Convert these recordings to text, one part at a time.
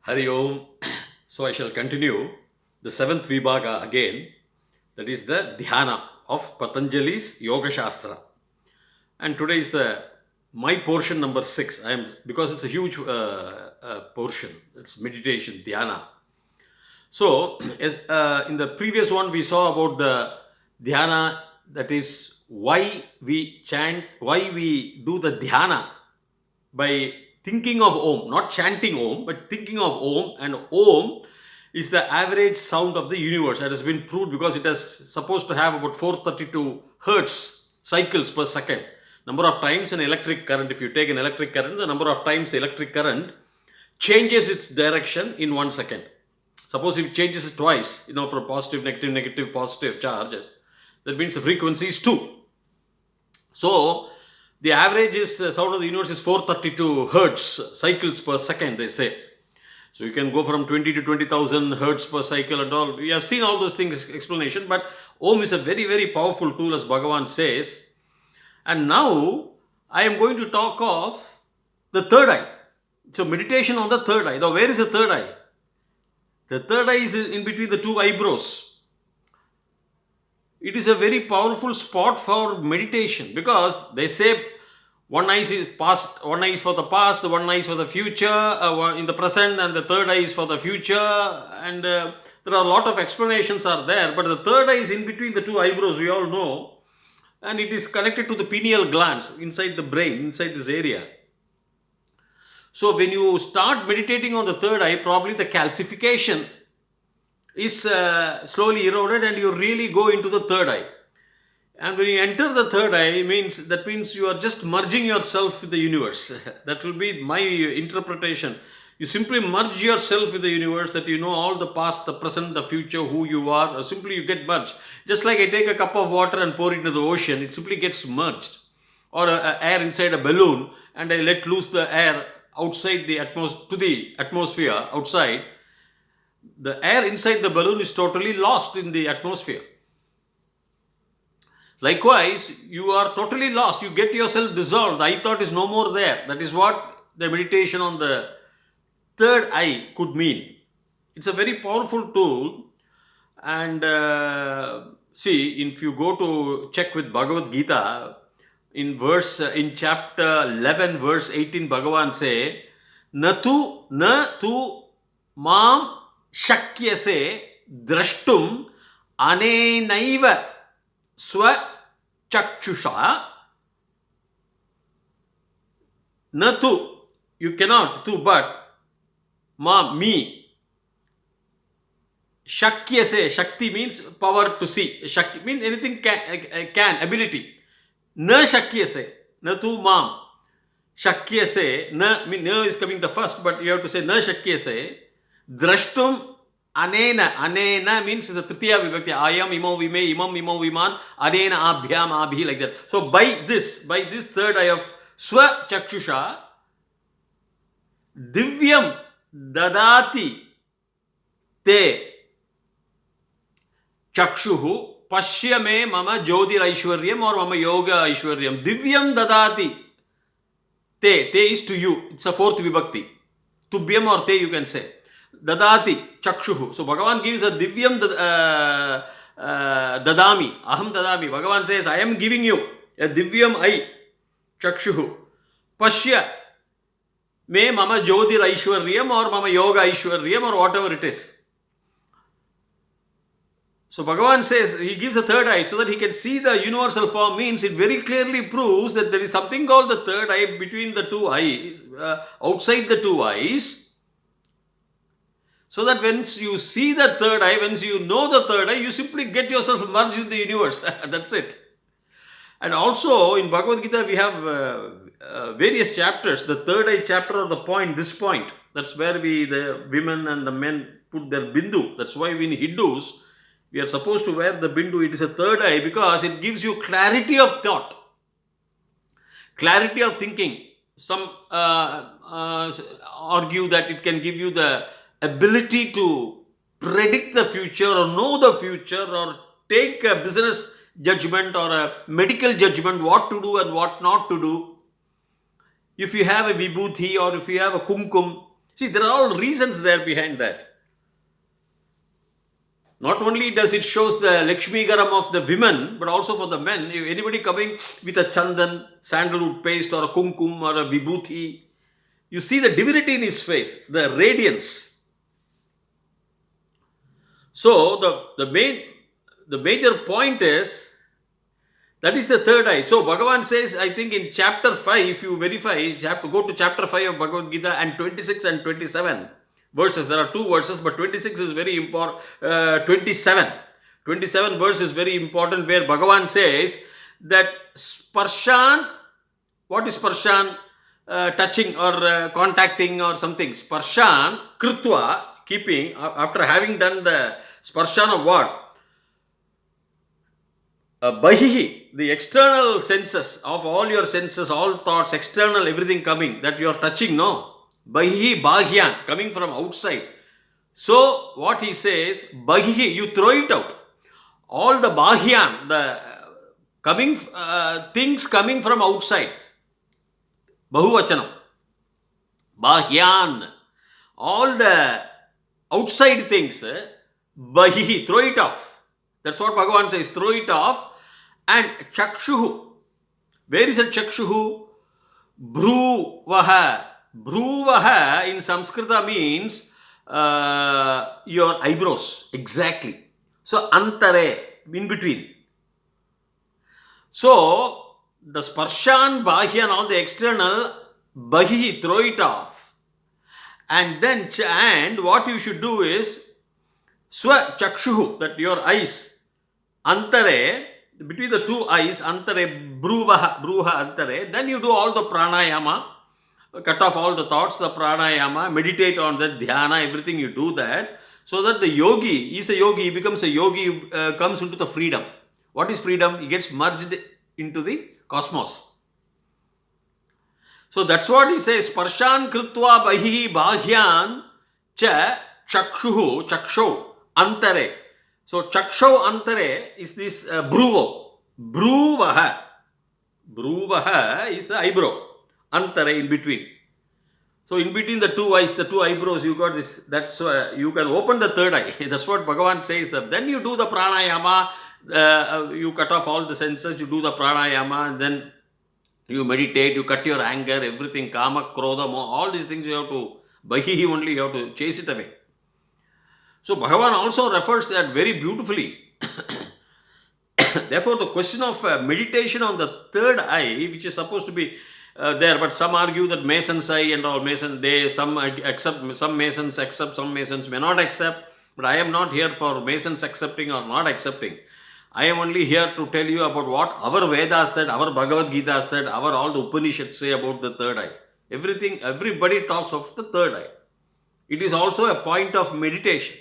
Hari Om. So I shall continue the seventh Vibhaga again, that is the Dhyana of Patanjali's Yoga Shastra. And today is the my portion number 6. I am because it's a huge portion. It's meditation, Dhyana. So in the previous one we saw about the Dhyana, that is why we chant, why we do the Dhyana by thinking of Om, not chanting Om, but thinking of Om. And Om is the average sound of the universe. That has been proved because it is supposed to have about 432 hertz cycles per second. Number of times an electric current, if you take an electric current, the number of times the electric current changes its direction in 1 second. Suppose if it changes it twice, from positive, negative, negative, positive charges, that means the frequency is 2. So the average is sound of the universe is 432 hertz cycles per second, they say. So you can go from 20 to 20,000 hertz per cycle and all. We have seen all those things explanation, but Om is a very, very powerful tool, as Bhagavan says. And now I am going to talk of the third eye. So meditation on the third eye. Now where is the third eye? The third eye is in between the two eyebrows. It is a very powerful spot for meditation because they say one eye is past, one eye is for the past, one eye is for the future, in the present, and the third eye is for the future. And there are a lot of explanations are there, but the third eye is in between the two eyebrows, we all know, and it is connected to the pineal glands inside the brain, inside this area. So when you start meditating on the third eye, probably the calcification is slowly eroded and you really go into the third eye. And when you enter the third eye, that means you are just merging yourself with the universe. That will be my interpretation. You simply merge yourself with the universe, that you know all the past, the present, the future, who you are. Or simply you get merged. Just like I take a cup of water and pour it into the ocean, it simply gets merged. Or air inside a balloon, and I let loose the air outside the atmosphere outside. The air inside the balloon is totally lost in the atmosphere. Likewise, you are totally lost. You get yourself dissolved. The I thought is no more there. That is what the meditation on the third eye could mean. It's a very powerful tool. And see, if you go to check with Bhagavad Gita, in chapter 11, verse 18, Bhagavan say, na tu mam shakyase drashtum anenaiva swa chakshusha. Na tu, you cannot, but me. Shakyase, Shakti means power to see. Shakti means anything can, ability. Na shakyase, na tu mam. Shakyase, na is coming the first, but you have to say na shakyase. Drashtum anena means is a tritiya vibhakti. Ayam imo vime, imam imo viman, anena abhyam abhi, like that. So by this third eye of swa chakshusha, divyam dadati te chakshuhu pashya me mama jyotir aishwaryam or mama yoga aishwaryam. Divyam dadati te is to you. It's a fourth vibhakti. Tubhyam or te you can say. Dadati chakshuhu. So Bhagavan gives a divyam dadami. Aham dadami. Bhagavan says, I am giving you a divyam eye. Chakshuhu. Pashya me mama jyotir aishwaryam or mama yoga aishwaryam or whatever it is. So Bhagavan says, he gives a third eye so that he can see the universal form. Means it very clearly proves that there is something called the third eye between the two eyes, outside the two eyes. So that once you see the third eye, once you know the third eye, you simply get yourself merged in the universe. That's it. And also in Bhagavad Gita, we have various chapters. The third eye chapter or the point, this point, that's where the women and the men put their bindu. That's why in Hindus, we are supposed to wear the bindu. It is a third eye because it gives you clarity of thought, clarity of thinking. Some argue that it can give you the ability to predict the future or know the future or take a business judgment or a medical judgment, what to do and what not to do. If you have a vibhuti or if you have a kumkum, See, there are all reasons there behind that. Not only does it shows the Lakshmi Garam of the women, but also for the men. If anybody coming with a chandan, sandalwood paste or a kumkum or a vibhuti, you see the divinity in his face, the radiance. So the major point is, that is the third eye. So Bhagavan says, I think in chapter 5, if you verify, you have to go to chapter 5 of Bhagavad Gita and 26 and 27 verses. There are two verses, but 26 is very important. 27 verse is very important, where Bhagavan says that sparshan, what is sparshan? Touching or contacting or something. Sparshan krutva, keeping, after having done the sparshan of what? Bahihi, the external senses of all your senses, all thoughts, external, everything coming, that you are touching, no? Bahihi bhagyan, coming from outside. So, what he says, bahihi, you throw it out. All the bhagyan, the coming, things coming from outside. Bahuvachanam. Bhagyan. All the outside things, bahihi, throw it off. That's what Bhagavan says, throw it off. And chakshuhu. Where is that chakshuhu? Bhruvaha. Bhruvaha in Sanskrita means your eyebrows. Exactly. So, antare, in between. So, the sparshan, bahyan, all the external, bahi, throw it off. And then, and what you should do is, swa chakshuhu, that your eyes, antare, between the two eyes, antare, bruha antare, then you do all the pranayama, cut off all the thoughts, the pranayama, meditate on that, dhyana, everything you do that, so that the yogi is a yogi, he becomes a yogi, comes into the freedom. What is freedom? He gets merged into the cosmos. So that's what he says, sparshan krutva bahihi bhagyan cha chakshuhu, chaksho, antare. So chaksho antare is this bhruvo. Bhruvaha. Bhruvaha is the eyebrow. Antare, in between. So in between the two eyes, the two eyebrows, you got this. That's you can open the third eye. That's what Bhagavan says. That then you do the pranayama. You cut off all the senses. You do the pranayama. And then you meditate. You cut your anger, everything, kama, krodha, all these things you have to. Bahihi only you have to chase it away. So Bhagavan also refers that very beautifully. Therefore, the question of meditation on the third eye, which is supposed to be there, but some argue that Mason's eye and all Masons, some accept, some Masons accept, some Masons may not accept. But I am not here for Masons accepting or not accepting. I am only here to tell you about what our Vedas said, our Bhagavad Gita said, our all the Upanishads say about the third eye. Everything, everybody talks of the third eye. It is also a point of meditation.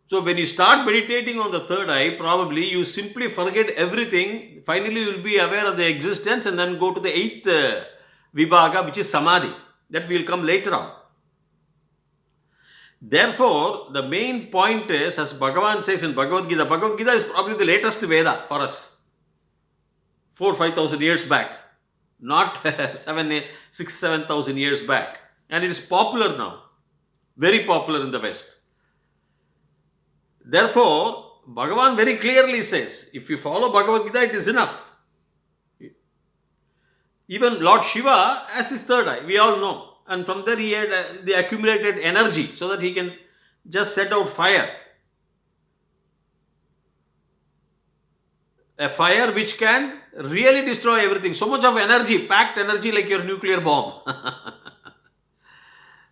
So when you start meditating on the third eye, probably you simply forget everything. Finally, you will be aware of the existence and then go to the eighth vibhaga, which is samadhi. That will come later on. Therefore, the main point is, as Bhagavan says in Bhagavad Gita is probably the latest Veda for us. 4,000-5,000 years back. Not 6,000-7,000 years back. And it is popular now. Very popular in the West. Therefore, Bhagavan very clearly says, if you follow Bhagavad Gita, it is enough. Even Lord Shiva has his third eye, we all know. And from there he had the accumulated energy so that he can just set out fire. A fire which can really destroy everything. So much of energy, packed energy like your nuclear bomb.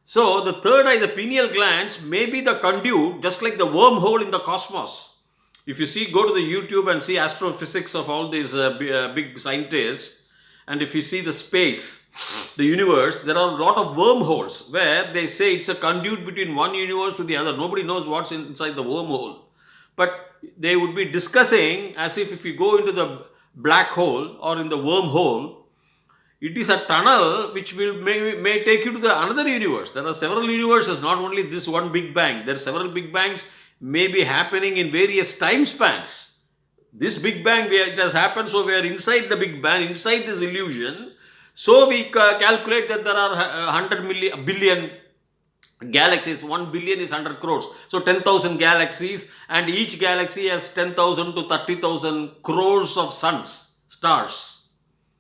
So the third eye, the pineal glands, may be the conduit, just like the wormhole in the cosmos. If you see, go to the YouTube and see astrophysics of all these big scientists, and if you see the space, the universe, there are a lot of wormholes where they say it's a conduit between one universe to the other. Nobody knows what's inside the wormhole. But they would be discussing as if you go into the black hole or in the wormhole, it is a tunnel which may take you to the another universe. There are several universes, not only this one Big Bang. There are several Big Bangs may be happening in various time spans. This Big Bang, it has happened, so we are inside the Big Bang, inside this illusion. So we calculate that there are 100 billion galaxies. 1 billion is 100 crores. So 10,000 galaxies, and each galaxy has 10,000 to 30,000 crores of stars.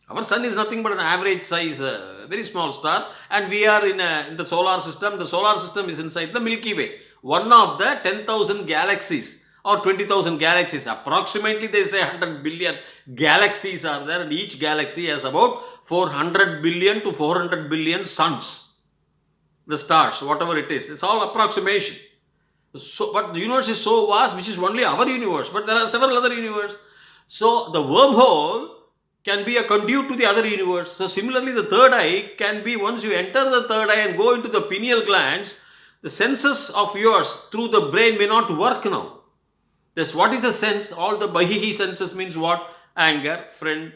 Our sun is nothing but an average size, very small star, and we are in the solar system. The solar system is inside the Milky Way, one of the 10,000 galaxies or 20,000 galaxies. Approximately they say 100 billion galaxies are there, and each galaxy has about 400 billion to 400 billion suns. The stars, whatever it is, it's all approximation. So, but the universe is so vast, which is only our universe, but there are several other universes. So the wormhole can be a conduit to the other universe. So similarly, the third eye can be, once you enter the third eye and go into the pineal glands, the senses of yours through the brain may not work now. This, what is the sense? All the Bahihi senses means what? Anger, friend,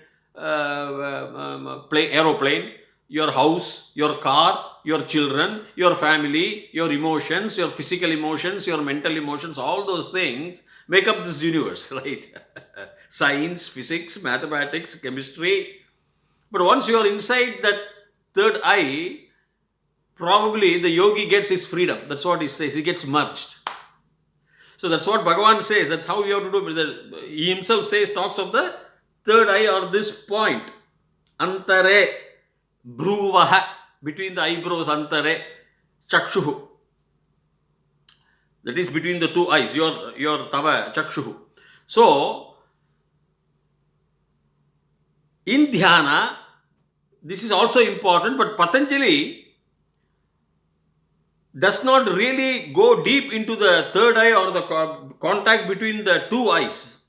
aeroplane, your house, your car, your children, your family, your emotions, your physical emotions, your mental emotions, all those things make up this universe, right? Science, physics, mathematics, chemistry. But once you are inside that third eye, probably the yogi gets his freedom. That's what he says. He gets merged. So that's what Bhagavan says. That's how you have to do. He himself says, talks of the third eye, or this point. Antare, Bhruvaha, between the eyebrows, Antare, Chakshuhu. That is between the two eyes, your Tava, Chakshuhu. So, in Dhyana, this is also important, but Patanjali does not really go deep into the third eye or the contact between the two eyes.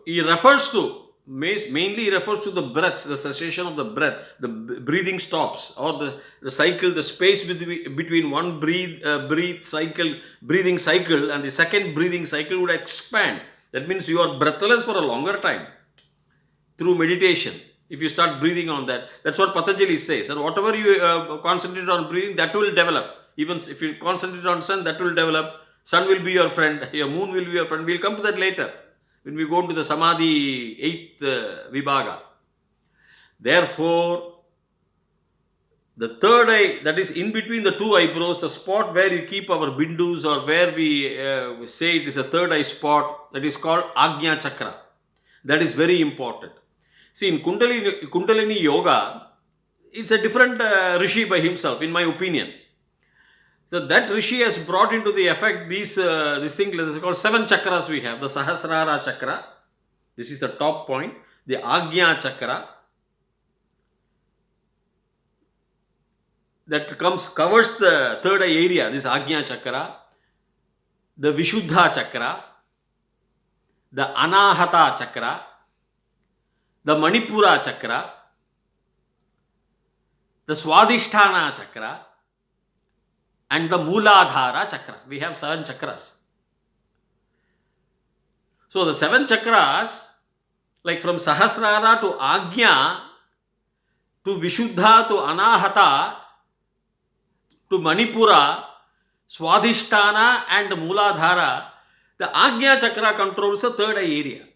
He refers to, mainly refers to the breath, the cessation of the breath, the breathing stops, or the cycle, the space between one breathing cycle and the second breathing cycle would expand. That means you are breathless for a longer time through meditation. If you start breathing on that, that's what Patanjali says. And whatever you concentrate on breathing, that will develop. Even if you concentrate on sun, that will develop. Sun will be your friend, your moon will be your friend. We'll come to that later when we go into the Samadhi 8th Vibhaga. Therefore, the third eye, that is in between the two eyebrows, the spot where you keep our bindus, or where we say it is a third eye spot, that is called Ajna Chakra. That is very important. See, in Kundalini Yoga, it's a different Rishi by himself, in my opinion. So that Rishi has brought into the effect this thing called 7 chakras we have. The Sahasrara Chakra, this is the top point. The Ajna Chakra, that covers the third eye area, this Ajna Chakra. The Vishuddha Chakra, the Anahata Chakra, the Manipura Chakra, the Swadhisthana Chakra, and the Mooladhara Chakra. We have 7 chakras. So the 7 chakras, like from Sahasrara to Ajna, to Vishuddha, to Anahata, to Manipura, Swadhisthana and Mooladhara, the Ajna Chakra controls the third eye area.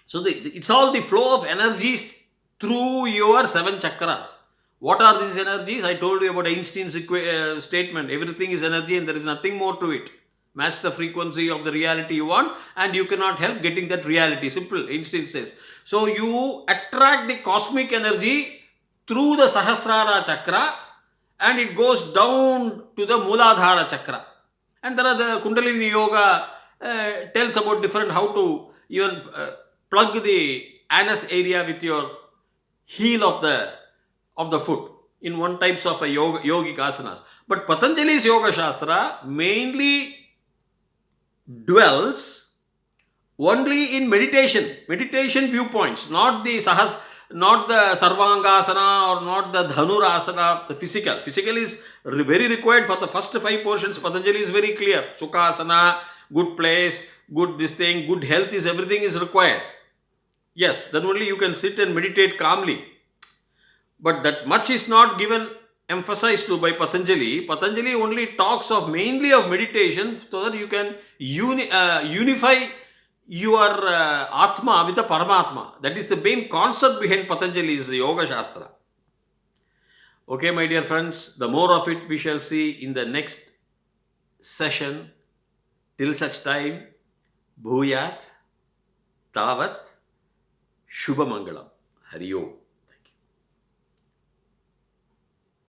So it's all the flow of energies through your 7 chakras. What are these energies? I told you about Einstein's statement. Everything is energy and there is nothing more to it. Match the frequency of the reality you want and you cannot help getting that reality. Simple, Einstein says. So you attract the cosmic energy through the Sahasrara Chakra and it goes down to the Mooladhara Chakra. And there are the Kundalini Yoga tells about different how to even plug the anus area with your heel of the foot in one types of a yogic asanas. But Patanjali's Yoga Shastra mainly dwells only in meditation viewpoints, not the Sarvangasana or not the Dhanurasana, the physical. Physical is very required for the first 5 portions. Patanjali is very clear. Sukhasana, good place, good this thing, good health is everything is required. Yes, then only you can sit and meditate calmly. But that much is not given emphasized to by Patanjali. Patanjali only talks of mainly of meditation so that you can unify your Atma with the Paramatma. That is the main concept behind Patanjali's Yoga Shastra. Okay, my dear friends, the more of it we shall see in the next session. Till such time, Bhuyat, Tavat, Shubhamangalam. Hari Om.